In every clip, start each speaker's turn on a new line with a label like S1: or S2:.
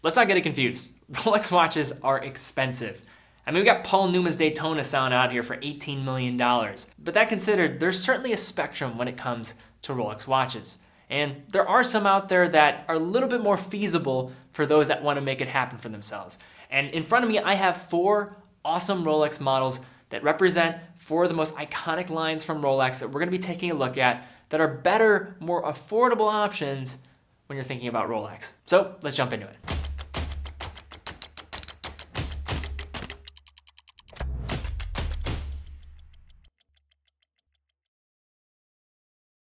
S1: Let's not get it confused. Rolex watches are expensive. I mean, we got Paul Newman's Daytona selling out here for $18 million. But that considered, there's certainly a spectrum when it comes to Rolex watches. And there are some out there that are a little bit more feasible for those that want to make it happen for themselves. And in front of me, I have 4 awesome Rolex models that represent 4 of the most iconic lines from Rolex that we're going to be taking a look at that are better, more affordable options when you're thinking about Rolex. So let's jump into it.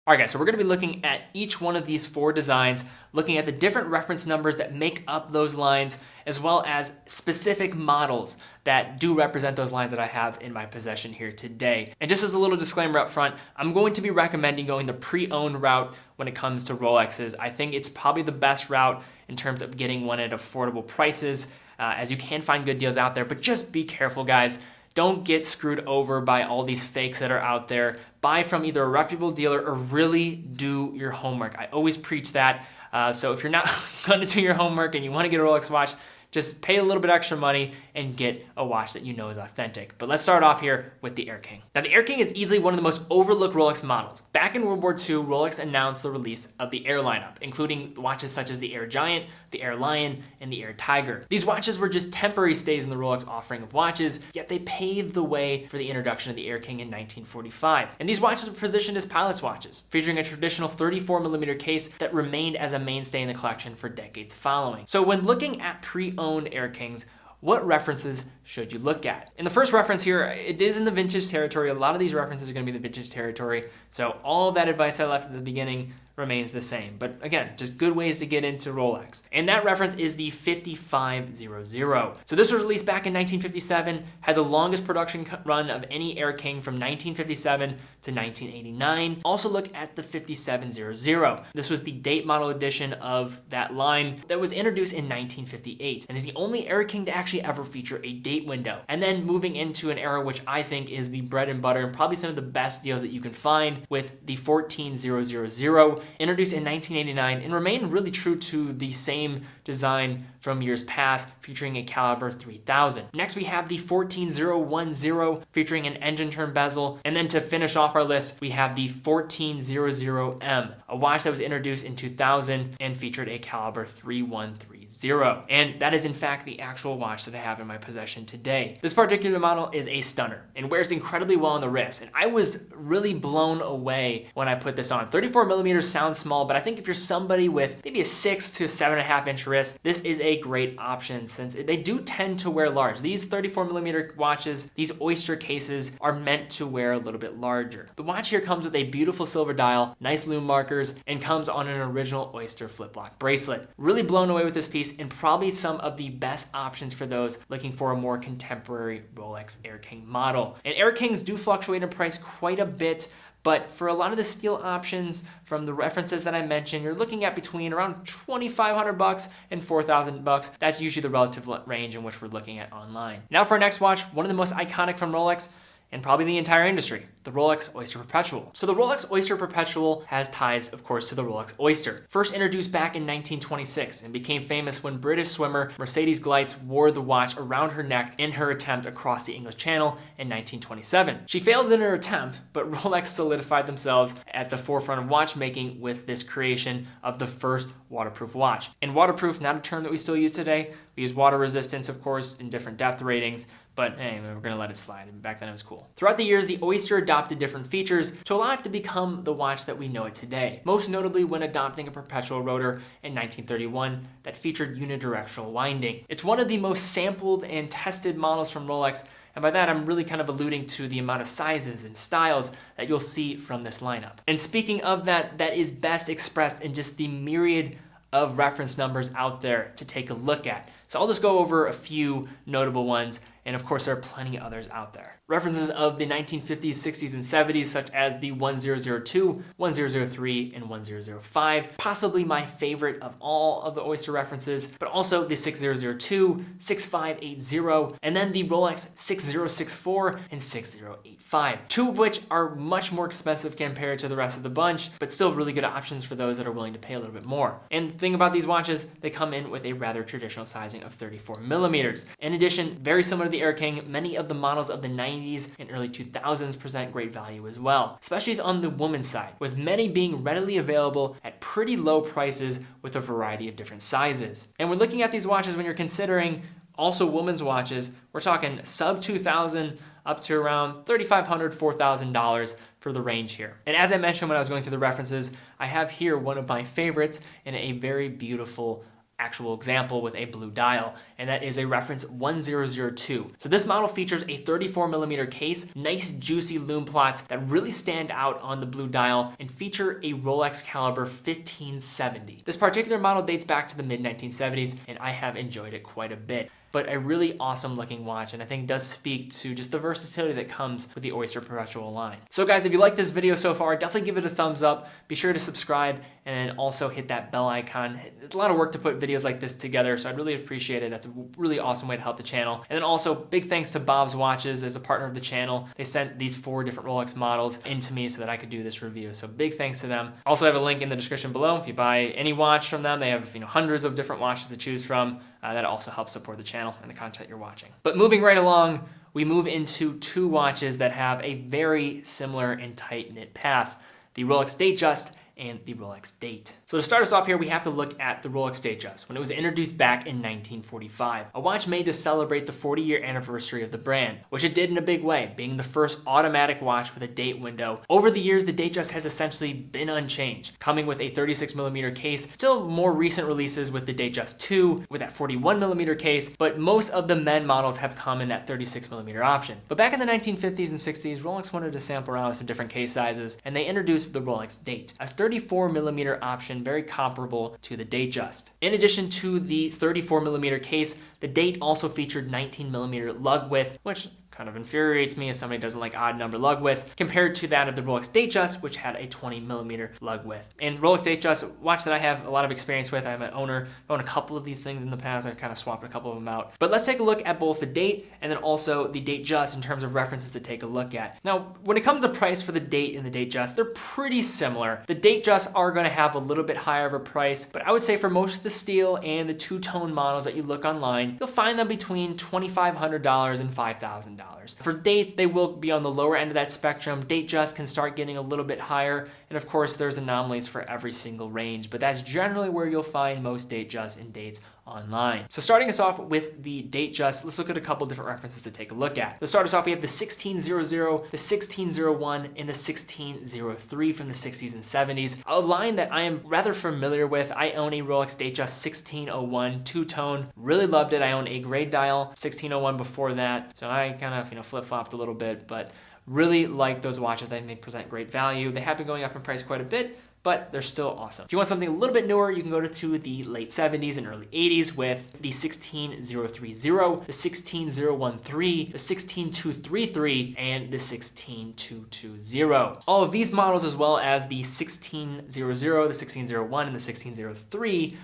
S1: All right, guys, so we're going to be looking at each one of these 4 designs, looking at the different reference numbers that make up those lines, as well as specific models that do represent those lines that I have in my possession here today. And just as a little disclaimer up front, I'm going to be recommending going the pre-owned route when it comes to Rolexes. I think it's probably the best route in terms of getting one at affordable prices, as you can find good deals out there, but just be careful, guys. Don't get screwed over by all these fakes that are out there. Buy from either a reputable dealer or really do your homework. I always preach that. So if you're not going to do your homework and you want to get a Rolex watch, just pay a little bit extra money and get a watch that you know is authentic. But let's start off here with the Air King. Now, the Air King is easily one of the most overlooked Rolex models. Back in World War II, Rolex announced the release of the Air lineup, including watches such as the Air Giant, the Air Lion, and the Air Tiger. These watches were just temporary stays in the Rolex offering of watches, yet they paved the way for the introduction of the Air King in 1945. And these watches were positioned as pilot's watches, featuring a traditional 34mm case that remained as a mainstay in the collection for decades following. So when looking at pre-owned Air Kings, what references should you look at? In the first reference here, it is in the vintage territory. A lot of these references are going to be in the vintage territory. So all of that advice I left at the beginning remains the same. But again, just good ways to get into Rolex. And that reference is the 5500. So this was released back in 1957, had the longest production run of any Air King from 1957 to 1989. Also look at the 5700. This was the date model edition of that line that was introduced in 1958 and is the only Air King to actually ever feature a date window. And then moving into an era which I think is the bread and butter and probably some of the best deals that you can find with the 14000, introduced in 1989 and remained really true to the same design from years past, featuring a caliber 3000. Next, we have the 14010 featuring an engine turn bezel. And then to finish off our list, we have the 1400M, a watch that was introduced in 2000 and featured a caliber 3130. And that is in fact the actual watch that I have in my possession today. This particular model is a stunner and wears incredibly well on the wrist. And I was really blown away when I put this on. 34mm sounds small, but I think if you're somebody with maybe a 6 to 7.5 inch wrist, this is a great option since they do tend to wear large. These 34mm watches, these Oyster cases, are meant to wear a little bit larger. The watch here comes with a beautiful silver dial, nice lume markers, and comes on an original Oyster flip lock bracelet. Really blown away with this piece and probably some of the best options for those looking for a more contemporary Rolex Air King model. And Air Kings do fluctuate in price quite a bit, but for a lot of the steel options from the references that I mentioned, you're looking at between around $2,500 and $4,000. That's usually the relative range in which we're looking at online. Now for our next watch, one of the most iconic from Rolex, and probably the entire industry, the Rolex Oyster Perpetual. So the Rolex Oyster Perpetual has ties, of course, to the Rolex Oyster. First introduced back in 1926 and became famous when British swimmer Mercedes Gleitz wore the watch around her neck in her attempt across the English Channel in 1927. She failed in her attempt, but Rolex solidified themselves at the forefront of watchmaking with this creation of the first waterproof watch. And waterproof, not a term that we still use today. We use water resistance, of course, in different depth ratings, but anyway, we're gonna let it slide. Back then it was cool. Throughout the years, the Oyster adopted different features to allow it to become the watch that we know it today. Most notably when adopting a perpetual rotor in 1931 that featured unidirectional winding. It's one of the most sampled and tested models from Rolex, and by that I'm really kind of alluding to the amount of sizes and styles that you'll see from this lineup. And speaking of that, that is best expressed in just the myriad of reference numbers out there to take a look at. So I'll just go over a few notable ones And of course, there are plenty others out there. References of the 1950s, 60s, and 70s, such as the 1002, 1003, and 1005, possibly my favorite of all of the Oyster references, but also the 6002, 6580, and then the Rolex 6064 and 6085, two of which are much more expensive compared to the rest of the bunch, but still really good options for those that are willing to pay a little bit more. And the thing about these watches, they come in with a rather traditional sizing of 34 millimeters. In addition, very similar to the Air King, many of the models of the 90s and early 2000s present great value as well, especially on the woman's side, with many being readily available at pretty low prices with a variety of different sizes. And we're looking at these watches when you're considering also women's watches, we're talking sub 2,000 up to around $3,500, $4,000 for the range here. And as I mentioned when I was going through the references, I have here one of my favorites in a very beautiful actual example with a blue dial, and that is a reference 1002. So this model features a 34 millimeter case, nice juicy lume plots that really stand out on the blue dial and feature a Rolex caliber 1570. This particular model dates back to the mid 1970s, and I have enjoyed it quite a bit. But a really awesome looking watch, and I think it does speak to just the versatility that comes with the Oyster Perpetual line. So guys, if you like this video so far, definitely give it a thumbs up. Be sure to subscribe and then also hit that bell icon. It's a lot of work to put videos like this together, so I'd really appreciate it. That's a really awesome way to help the channel. And then also big thanks to Bob's Watches as a partner of the channel. They sent these 4 different Rolex models into me so that I could do this review. So big thanks to them. Also, I have a link in the description below. If you buy any watch from them, they have hundreds of different watches to choose from. That also helps support the channel and the content you're watching. But moving right along, we move into 2 watches that have a very similar and tight-knit path, the Rolex Datejust and the Rolex Date. So to start us off here, we have to look at the Rolex Datejust when it was introduced back in 1945, a watch made to celebrate the 40-year anniversary of the brand, which it did in a big way, being the first automatic watch with a date window. Over the years, the Datejust has essentially been unchanged, coming with a 36mm case, still more recent releases with the Datejust 2 with that 41mm case, but most of the men models have come in that 36mm option. But back in the 1950s and 60s, Rolex wanted to sample around with some different case sizes, and they introduced the Rolex Date, a 34mm option very comparable to the Datejust. In addition to the 34mm case, the Date also featured 19mm lug width, which kind of infuriates me as somebody who doesn't like odd number lug widths, compared to that of the Rolex Datejust, which had a 20mm lug width. And Rolex Datejust, watch that I have a lot of experience with. I'm an owner. I own a couple of these things in the past. I've kind of swapped a couple of them out. But let's take a look at both the Date and then also the Datejust in terms of references to take a look at. Now, when it comes to price for the Date and the Datejust, they're pretty similar. The Datejust are going to have a little bit higher of a price, but I would say for most of the steel and the two-tone models that you look online, you'll find them between $2,500 and $5,000. For Dates, they will be on the lower end of that spectrum. Datejust can start getting a little bit higher, and of course there's anomalies for every single range, but that's generally where you'll find most Datejust and Dates online. So starting us off with the Datejust, let's look at a couple different references to take a look at. To start us off, we have the 1600, the 1601, and the 1603 from the 60s and 70s, a line that I am rather familiar with. I own a Rolex Datejust 1601 two-tone, really loved it. I own a gray dial 1601 before that, so I kind of flip-flopped a little bit, but really like those watches. I think they present great value. They have been going up in price quite a bit, but they're still awesome. If you want something a little bit newer, you can go to the late 70s and early 80s with the 16030, the 16013, the 16233, and the 16220. All of these models, as well as the 1600, the 1601, and the 1603,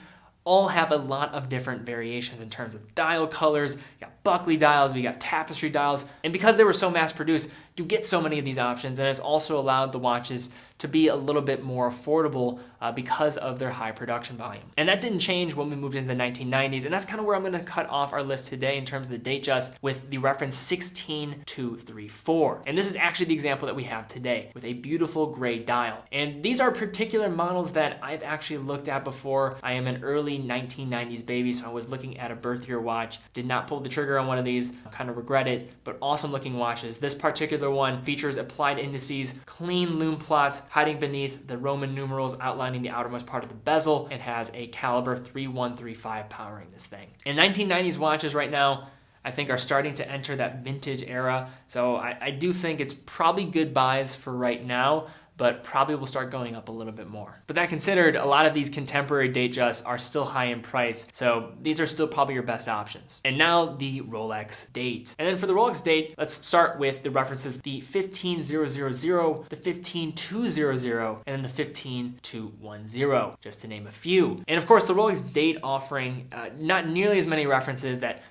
S1: all have a lot of different variations in terms of dial colors. You got Buckley dials, we got tapestry dials, and because they were so mass produced, you get so many of these options, and it's also allowed the watches to be a little bit more affordable because of their high production volume. And that didn't change when we moved into the 1990s, and that's kind of where I'm going to cut off our list today in terms of the Datejust with the reference 16234. And this is actually the example that we have today with a beautiful gray dial. And these are particular models that I've actually looked at before. I am an early 1990s baby, so I was looking at a birth year watch, did not pull the trigger on one of these, I kind of regret it, but awesome looking watches. This particular one features applied indices, clean lume plots, hiding beneath the Roman numerals outlining the outermost part of the bezel, and has a caliber 3135 powering this thing. And 1990s watches right now, I think, are starting to enter that vintage era, so I do think it's probably good buys for right now, but probably will start going up a little bit more. But that considered, a lot of these contemporary Datejusts are still high in price, so these are still probably your best options. And now the Rolex Date. And then for the Rolex Date, let's start with the references, the 15000, the 15200, and then the 15210, just to name a few. And of course, the Rolex Date offering not nearly as many references that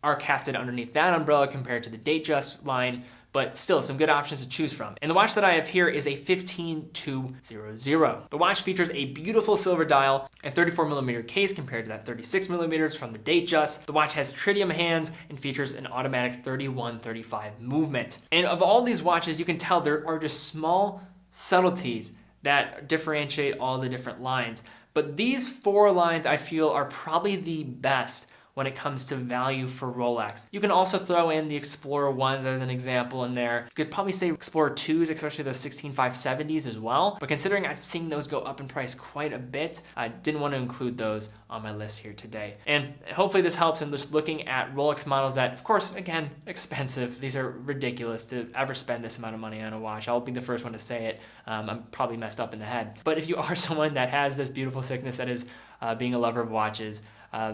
S1: are casted underneath that umbrella compared to the Datejust line, but still some good options to choose from. And the watch that I have here is a 15200. The watch features a beautiful silver dial and 34mm case compared to that 36mm from the Datejust. The watch has tritium hands and features an automatic 31-35 movement. And of all these watches, you can tell there are just small subtleties that differentiate all the different lines. But these four lines I feel are probably the best when it comes to value for Rolex. You can also throw in the Explorer 1s as an example in there. You could probably say Explorer 2s, especially those 16570s as well. But considering I'm seeing those go up in price quite a bit, I didn't want to include those on my list here today. And hopefully this helps in just looking at Rolex models that, of course, again, expensive. These are ridiculous to ever spend this amount of money on a watch. I'll be the first one to say it. I'm probably messed up in the head. But if you are someone that has this beautiful sickness that is being a lover of watches,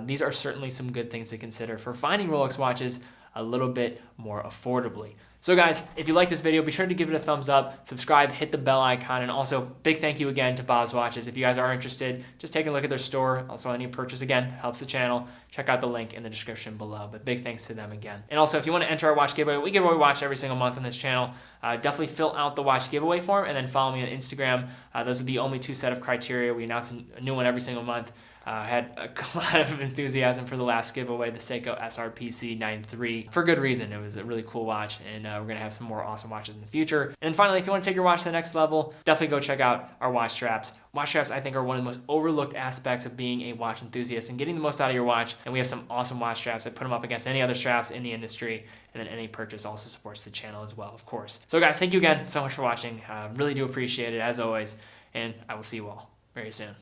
S1: these are certainly some good things to consider for finding Rolex watches a little bit more affordably. So guys, if you like this video, be sure to give it a thumbs up, subscribe, hit the bell icon, and also big thank you again to Bob's Watches. If you guys are interested, just take a look at their store. Also, any purchase, again, helps the channel. Check out the link in the description below, but big thanks to them again. And also, if you want to enter our watch giveaway, we give away watch every single month on this channel. Definitely fill out the watch giveaway form and then follow me on Instagram. Those are the only two set of criteria. We announce a new one every single month. Had a lot of enthusiasm for the last giveaway, the Seiko SRPC 93, for good reason. It was a really cool watch, and we're going to have some more awesome watches in the future. And finally, if you want to take your watch to the next level, definitely go check out our watch straps. Watch straps, I think, are one of the most overlooked aspects of being a watch enthusiast and getting the most out of your watch. And we have some awesome watch straps that put them up against any other straps in the industry. And then any purchase also supports the channel as well, of course. So guys, thank you again so much for watching. Really do appreciate it, as always. And I will see you all very soon.